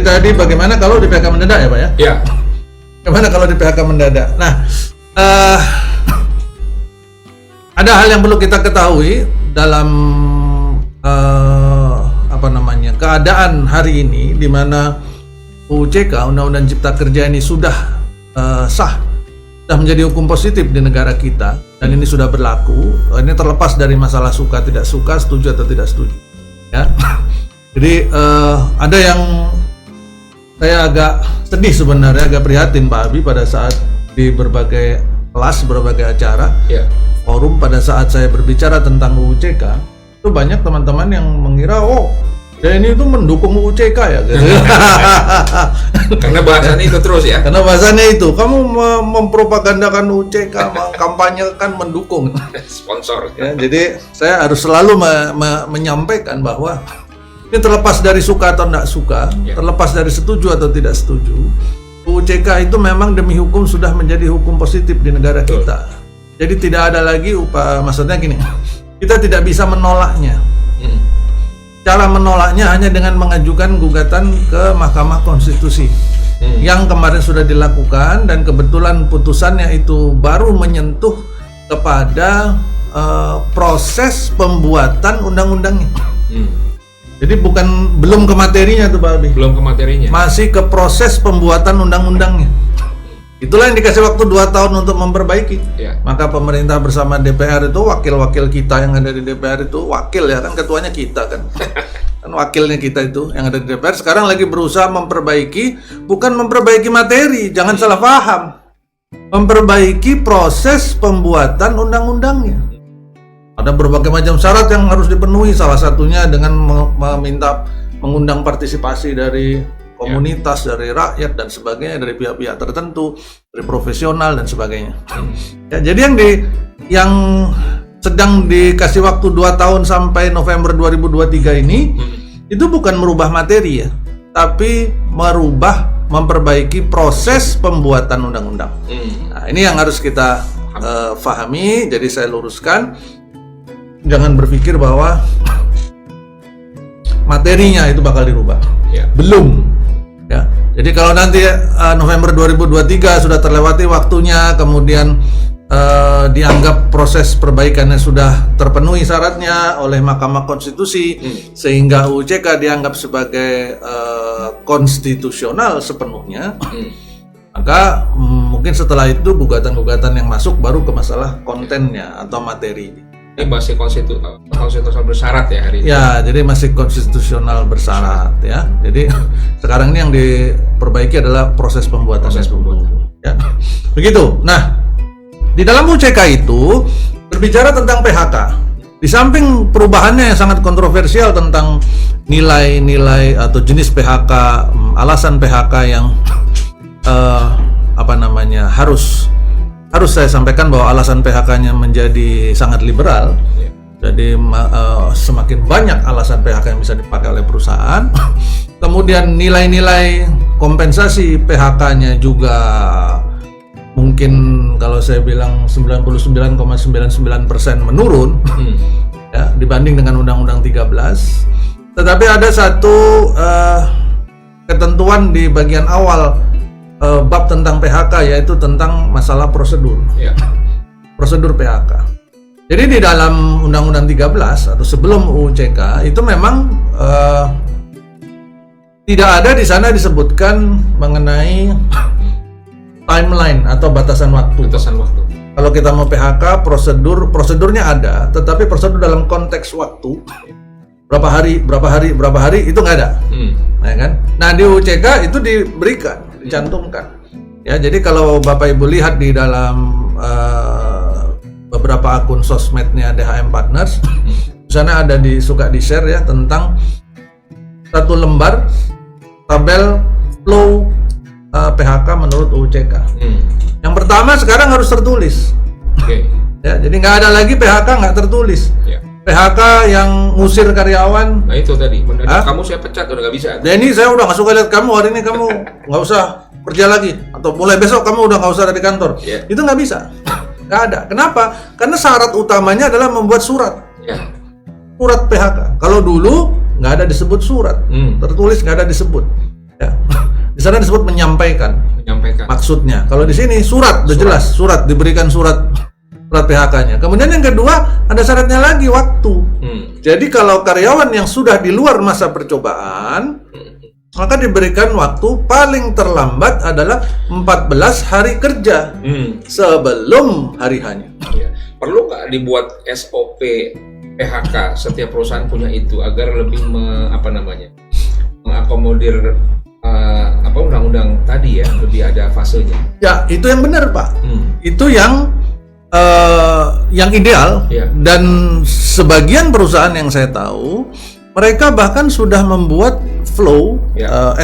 tadi bagaimana kalau di PHK mendadak ya Pak ya? Ya. Bagaimana kalau di PHK mendadak? Nah, ada hal yang perlu kita ketahui dalam keadaan hari ini di mana UU CK, Undang-Undang Cipta Kerja ini sudah sah, sudah menjadi hukum positif di negara kita dan ini sudah berlaku. Ini terlepas dari masalah suka tidak suka, setuju atau tidak setuju. Ya, jadi ada yang saya agak sedih sebenarnya, agak prihatin Pak Abi pada saat di berbagai kelas, berbagai acara, forum pada saat saya berbicara tentang UU CK, itu banyak teman-teman yang mengira ini itu mendukung UU CK ya gitu. Karena bahasannya itu terus ya. Karena bahasannya itu kamu mempropagandakan UU CK, mengkampanyekan, mendukung sponsor. Ya, jadi saya harus selalu menyampaikan bahwa ini terlepas dari suka atau tidak suka, terlepas dari setuju atau tidak setuju, UU CK itu memang demi hukum sudah menjadi hukum positif di negara kita. Jadi tidak ada lagi maksudnya gini, kita tidak bisa menolaknya. Cara menolaknya hanya dengan mengajukan gugatan ke Mahkamah Konstitusi yang kemarin sudah dilakukan dan kebetulan putusannya itu baru menyentuh kepada proses pembuatan undang-undangnya. Jadi belum ke materinya tuh Pak Abi. Belum ke materinya. Masih ke proses pembuatan undang-undangnya. Itulah yang dikasih waktu 2 tahun untuk memperbaiki. Maka pemerintah bersama DPR itu, wakil-wakil kita yang ada di DPR itu, wakil ya kan, ketuanya kita kan. Kan wakilnya kita itu yang ada di DPR sekarang lagi berusaha memperbaiki, bukan memperbaiki materi, jangan salah paham. Memperbaiki proses pembuatan undang-undangnya. Ada berbagai macam syarat yang harus dipenuhi, salah satunya dengan mengundang partisipasi dari komunitas, dari rakyat dan sebagainya, dari pihak-pihak tertentu, dari profesional dan sebagainya. Ya, jadi yang sedang dikasih waktu 2 tahun sampai November 2023 ini itu bukan merubah materi ya, tapi memperbaiki proses pembuatan undang-undang. Nah, ini yang harus kita pahami. Jadi saya luruskan, jangan berpikir bahwa materinya itu bakal dirubah. Belum. Ya, jadi kalau nanti November 2023 sudah terlewati waktunya, kemudian dianggap proses perbaikannya sudah terpenuhi syaratnya oleh Mahkamah Konstitusi, sehingga UU CK dianggap sebagai konstitusional sepenuhnya, maka mungkin setelah itu gugatan-gugatan yang masuk baru ke masalah kontennya atau materi. Ini masih konstitusional bersyarat ya hari ini? Ya, jadi masih konstitusional bersyarat ya. Jadi sekarang ini yang diperbaiki adalah proses pembuatan. Ya. Begitu. Nah, di dalam UU CK itu berbicara tentang PHK. Di samping perubahannya yang sangat kontroversial tentang nilai-nilai atau jenis PHK, alasan PHK yang harus saya sampaikan bahwa alasan PHK-nya menjadi sangat liberal. Jadi semakin banyak alasan PHK yang bisa dipakai oleh perusahaan. Kemudian nilai-nilai kompensasi PHK-nya juga mungkin kalau saya bilang 99,99% menurun ya, dibanding dengan Undang-Undang 13. Tetapi ada satu ketentuan di bagian awal bab tentang PHK, yaitu tentang masalah prosedur. Prosedur PHK. Jadi di dalam Undang-Undang 13 atau sebelum UU CK itu memang tidak ada di sana disebutkan mengenai timeline atau batasan waktu. Kalau kita mau PHK, prosedurnya ada, tetapi prosedur dalam konteks waktu berapa hari itu nggak ada. Nah, kan? Nah, di UU CK itu diberikan, dicantumkan. Ya, jadi kalau Bapak Ibu lihat di dalam beberapa akun sosmednya DHM Partners, di sana ada suka di-share ya tentang satu lembar tabel flow PHK menurut UU CK. Yang pertama sekarang harus tertulis. Ya, jadi nggak ada lagi PHK nggak tertulis. PHK yang ngusir karyawan. Nah itu tadi, mendadak kamu saya pecat udah nggak bisa. Denny, saya udah nggak suka lihat kamu, hari ini kamu nggak usah kerja lagi, atau mulai besok kamu udah nggak usah ada di kantor. Itu nggak bisa, nggak ada. Kenapa? Karena syarat utamanya adalah membuat surat. Surat PHK. Kalau dulu nggak ada disebut surat, tertulis nggak ada disebut. Ya. Di sana disebut menyampaikan maksudnya. Kalau di sini surat, udah jelas surat, diberikan surat PHK-nya. Kemudian yang kedua ada syaratnya lagi, waktu. Jadi kalau karyawan yang sudah di luar masa percobaan, maka diberikan waktu paling terlambat adalah 14 hari kerja sebelum hari H-nya. Perlu nggak dibuat SOP PHK? Setiap perusahaan punya itu agar lebih mengakomodir undang-undang tadi ya, lebih ada fasenya. Ya, itu yang benar, Pak. Itu yang ideal. Dan sebagian perusahaan yang saya tahu, mereka bahkan sudah membuat flow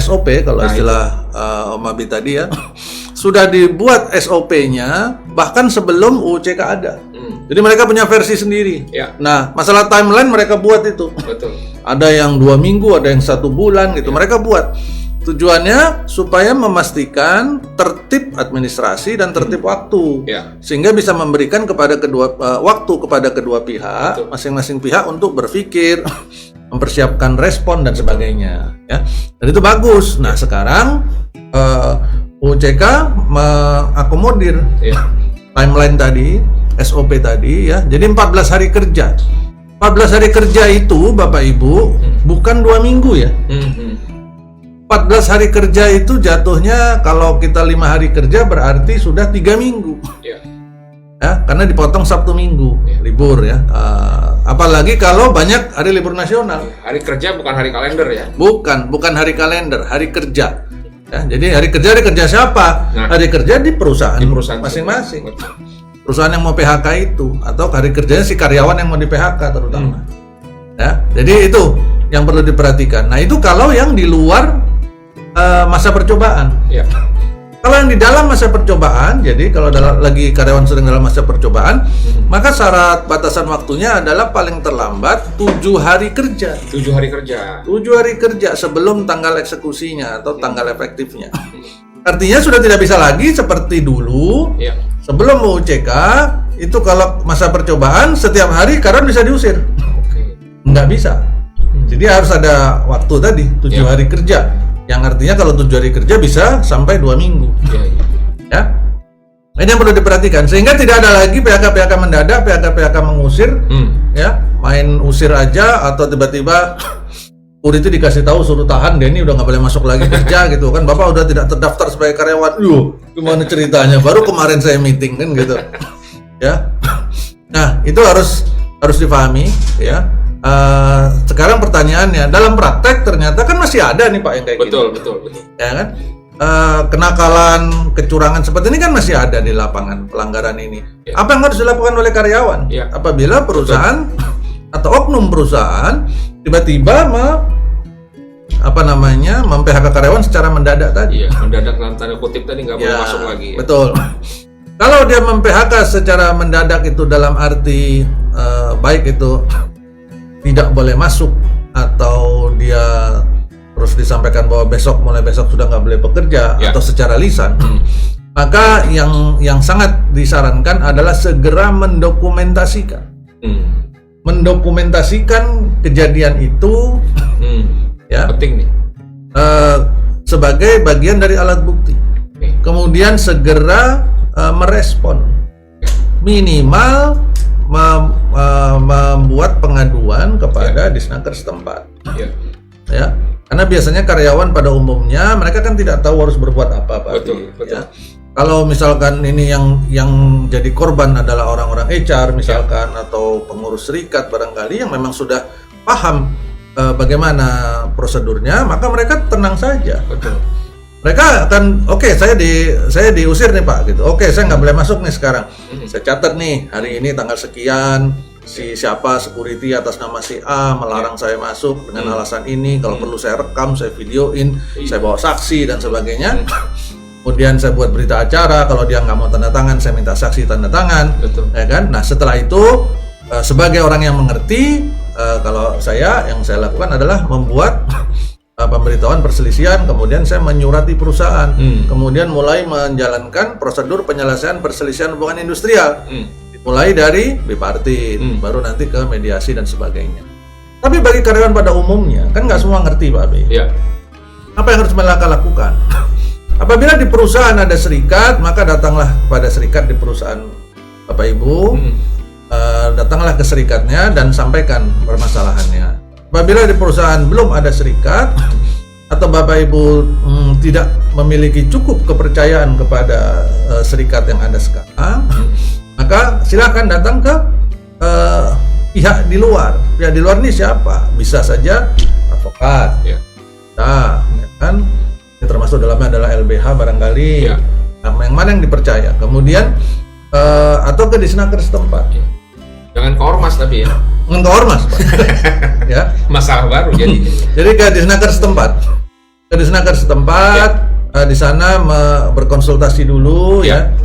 SOP kalau istilah Om Abi tadi ya. Sudah dibuat SOP-nya bahkan sebelum UCK ada. Jadi mereka punya versi sendiri. Nah, masalah timeline mereka buat itu. Betul. Ada yang 2 minggu, ada yang 1 bulan gitu. Mereka buat. Tujuannya supaya memastikan tertib administrasi dan tertib waktu, sehingga bisa memberikan waktu kepada kedua pihak, masing-masing pihak untuk berpikir, mempersiapkan respon dan sebagainya. Ya, dan itu bagus. Nah sekarang UCK mengakomodir timeline tadi, SOP tadi ya. Jadi 14 hari kerja. 14 hari kerja itu Bapak Ibu bukan 2 minggu ya. 14 hari kerja itu jatuhnya kalau kita 5 hari kerja berarti sudah 3 minggu. Ya, karena dipotong Sabtu Minggu libur ya. Apalagi kalau banyak hari libur nasional. Hari kerja bukan hari kalender ya? Bukan hari kalender, hari kerja. Ya, jadi hari kerja siapa? Hari kerja di perusahaan masing-masing. Perusahaan yang mau PHK itu, atau hari kerjanya si karyawan yang mau di PHK terutama. Ya, jadi itu yang perlu diperhatikan. Nah itu kalau yang di luar masa percobaan. Kalau yang di dalam masa percobaan, jadi kalau lagi karyawan sedang dalam masa percobaan, maka syarat batasan waktunya adalah paling terlambat 7 hari kerja. 7 hari kerja. 7 hari kerja sebelum tanggal eksekusinya atau tanggal efektifnya. Artinya sudah tidak bisa lagi seperti dulu. Sebelum UCK itu kalau masa percobaan setiap hari karyawan bisa diusir. Nggak bisa. Jadi harus ada waktu tadi 7 hari kerja. Yang artinya kalau 7 hari kerja bisa sampai 2 minggu. Ya. Ini yang perlu diperhatikan sehingga tidak ada lagi PHK mendadak, PHK mengusir, ya, main usir aja atau tiba-tiba itu dikasih tahu suruh tahan deh, ini udah nggak boleh masuk lagi kerja gitu kan, Bapak udah tidak terdaftar sebagai karyawan. Gimana ceritanya? Baru kemarin saya meeting kan gitu. Ya. Nah, itu harus difahami ya. Sekarang pertanyaannya, dalam praktek ternyata kan masih ada nih Pak yang kayak betul, gini. Betul. Ya kan? Kenakalan, kecurangan seperti ini kan masih ada di lapangan, pelanggaran ini. Apa yang harus dilakukan oleh karyawan? Apabila perusahaan atau oknum perusahaan tiba-tiba mem-PHK karyawan secara mendadak tadi. Mendadak dalam tanda kutip tadi nggak boleh masuk lagi. Betul. Kalau dia mem-PHK secara mendadak itu dalam arti baik itu tidak boleh masuk atau dia terus disampaikan bahwa mulai besok sudah nggak boleh bekerja atau secara lisan, maka yang sangat disarankan adalah segera mendokumentasikan kejadian itu penting nih sebagai bagian dari alat bukti. Kemudian segera merespon, minimal membuat pengaduan kepada Disnaker setempat. Ya, karena biasanya karyawan pada umumnya mereka kan tidak tahu harus berbuat apa, Pak. Betul. Ya. Kalau misalkan ini yang jadi korban adalah orang-orang HR misalkan atau pengurus serikat barangkali yang memang sudah paham bagaimana prosedurnya, maka mereka tenang saja. Betul. Mereka akan saya diusir nih Pak gitu. Saya nggak boleh masuk nih sekarang. Saya catat nih hari ini tanggal sekian si siapa security atas nama si A melarang saya masuk dengan alasan ini. Kalau perlu saya rekam, saya videoin, saya bawa saksi dan sebagainya. Kemudian saya buat berita acara. Kalau dia nggak mau tanda tangan, saya minta saksi tanda tangan. Betul. Ya kan? Nah setelah itu sebagai orang yang mengerti, kalau yang saya lakukan adalah membuat pemberitahuan perselisihan, kemudian saya menyurati perusahaan, kemudian mulai menjalankan prosedur penyelesaian perselisihan hubungan industrial, mulai dari bipartit, baru nanti ke mediasi dan sebagainya. Tapi bagi karyawan pada umumnya, kan nggak semua ngerti Pak Abi. Apa yang harus mereka lakukan? Apabila di perusahaan ada serikat, maka datanglah kepada serikat di perusahaan Bapak Ibu, datanglah ke serikatnya dan sampaikan permasalahannya. Apabila di perusahaan belum ada serikat atau Bapak Ibu tidak memiliki cukup kepercayaan kepada serikat yang ada sekarang, maka silakan datang ke pihak di luar. Pihak di luar ini siapa? Bisa saja advokat, nah, ya kan? Ini termasuk dalamnya adalah LBH barangkali. Nah, yang mana yang dipercaya? Kemudian atau ke disnaker setempat. Jangan ke ormas tapi ya. Jangan ke ormas, Pak. Ya. Masalah baru jadi. Jadi ke disnaker setempat. Ke disnaker setempat, di sana berkonsultasi dulu ya.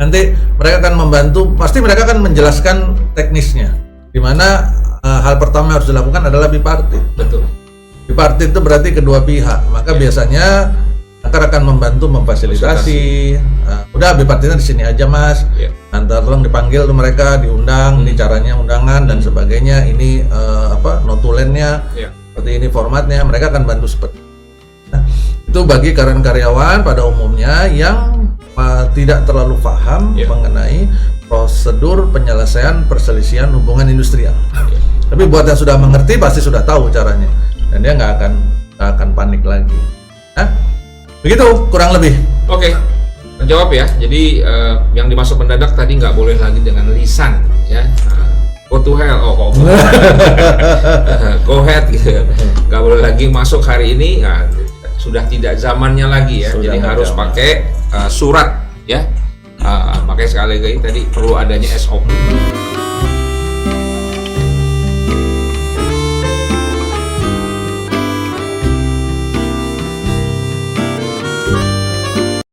Nanti mereka akan membantu, pasti mereka akan menjelaskan teknisnya. Di mana hal pertama yang harus dilakukan adalah bipartit. Betul. Bipartit itu berarti kedua pihak. Maka biasanya akan membantu memfasilitasi. Udah bipartitnya di sini aja Mas. Nanti tolong dipanggil tuh mereka, diundang, ini caranya undangan dan sebagainya. Ini notulennya, seperti ini formatnya. Mereka akan bantu seperti. Nah, itu bagi karyawan pada umumnya yang tidak terlalu paham mengenai prosedur penyelesaian perselisihan hubungan industrial. Tapi buat yang sudah mengerti pasti sudah tahu caranya dan dia nggak akan panik lagi. Nah, begitu kurang lebih. Oke, terjawab ya. Jadi yang dimaksud mendadak tadi nggak boleh lagi dengan lisan, ya. Go to hell, go ahead gitu. Nggak boleh lagi masuk hari ini. Nah, sudah tidak zamannya lagi ya. Jadi harus pakai surat, ya. Makanya sekali lagi tadi perlu adanya SOP.